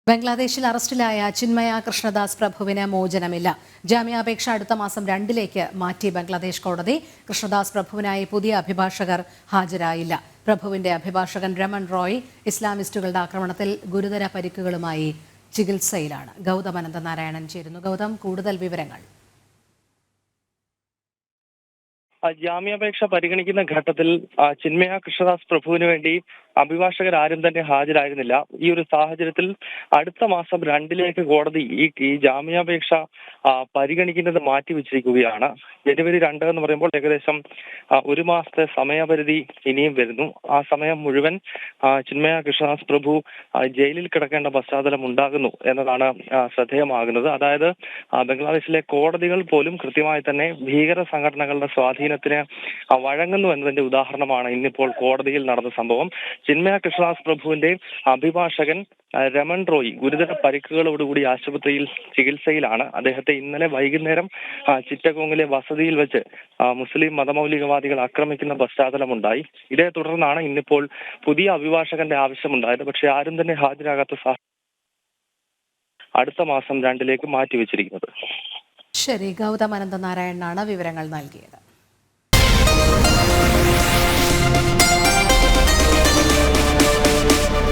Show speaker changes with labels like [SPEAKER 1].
[SPEAKER 1] ബംഗ്ലാദേശിൽ അറസ്റ്റിലായ ചിന്മയ കൃഷ്ണദാസ് പ്രഭുവിന് മോചനമില്ല. ജാമ്യാപേക്ഷ അടുത്ത മാസം 2 മാറ്റി ബംഗ്ലാദേശ് കോടതി. കൃഷ്ണദാസ് പ്രഭുവിനായി പുതിയ അഭിഭാഷകർ ഹാജരായില്ല. പ്രഭുവിന്റെ അഭിഭാഷകൻ രമൺ റോയ് ഇസ്ലാമിസ്റ്റുകളുടെ ആക്രമണത്തിൽ ഗുരുതര പരിക്കുകളുമായി ചികിത്സയിലാണ്. ഗൗതം അനന്തനാരായണൻ ചേരുന്നു. ഗൗതം, കൂടുതൽ വിവരങ്ങൾ.
[SPEAKER 2] ജാമ്യാപേക്ഷ പരിഗണിക്കുന്ന ഘട്ടത്തിൽ ചിന്മയ കൃഷ്ണദാസ് പ്രഭുവിന് വേണ്ടി അഭിഭാഷകർ ആരും തന്നെ ഹാജരായിരുന്നില്ല. ഈ ഒരു സാഹചര്യത്തിൽ അടുത്ത മാസം 2 കോടതി ഈ ജാമ്യാപേക്ഷ പരിഗണിക്കുന്നത് മാറ്റിവെച്ചിരിക്കുകയാണ്. ജനുവരി 2 എന്ന് പറയുമ്പോൾ ഏകദേശം 1 മാസത്തെ സമയപരിധി ഇനിയും വരുന്നു. ആ സമയം മുഴുവൻ ചിന്മയ കൃഷ്ണദാസ് പ്രഭു ജയിലിൽ കിടക്കേണ്ട പശ്ചാത്തലം ഉണ്ടാകുന്നു എന്നതാണ് ശ്രദ്ധേയമാകുന്നത്. അതായത് ബംഗ്ലാദേശിലെ കോടതികൾ പോലും കൃത്യമായി തന്നെ ഭീകര സംഘടനകളുടെ സ്വാധീനത്തിന് വഴങ്ങുന്നു എന്നതിന്റെ ഉദാഹരണമാണ് ഇന്നിപ്പോൾ കോടതിയിൽ നടന്ന സംഭവം. ചിന്മയ കൃഷ്ണദാസ് പ്രഭുവിന്റെ അഭിഭാഷകൻ രമൺ റോയ് ഗുരുതര പരിക്കുകളോടുകൂടി ആശുപത്രിയിൽ ചികിത്സയിലാണ്. അദ്ദേഹത്തെ ഇന്നലെ വൈകുന്നേരം ചിറ്റഗോങ്ങിലെ വസതിയിൽ വെച്ച് മുസ്ലിം മതമൗലികവാദികൾ ആക്രമിക്കുന്ന പശ്ചാത്തലമുണ്ടായി. ഇതേ തുടർന്നാണ് ഇന്നിപ്പോൾ പുതിയ അഭിഭാഷകന്റെ ആവശ്യമുണ്ടായത്. പക്ഷേ ആരും തന്നെ ഹാജരാകാത്ത അടുത്ത മാസം 2 മാറ്റിവെച്ചിരിക്കുന്നത്.
[SPEAKER 1] ശരി, ഗൗതം അനന്തനാരായണനാണ് വിവരങ്ങൾ നൽകിയത്.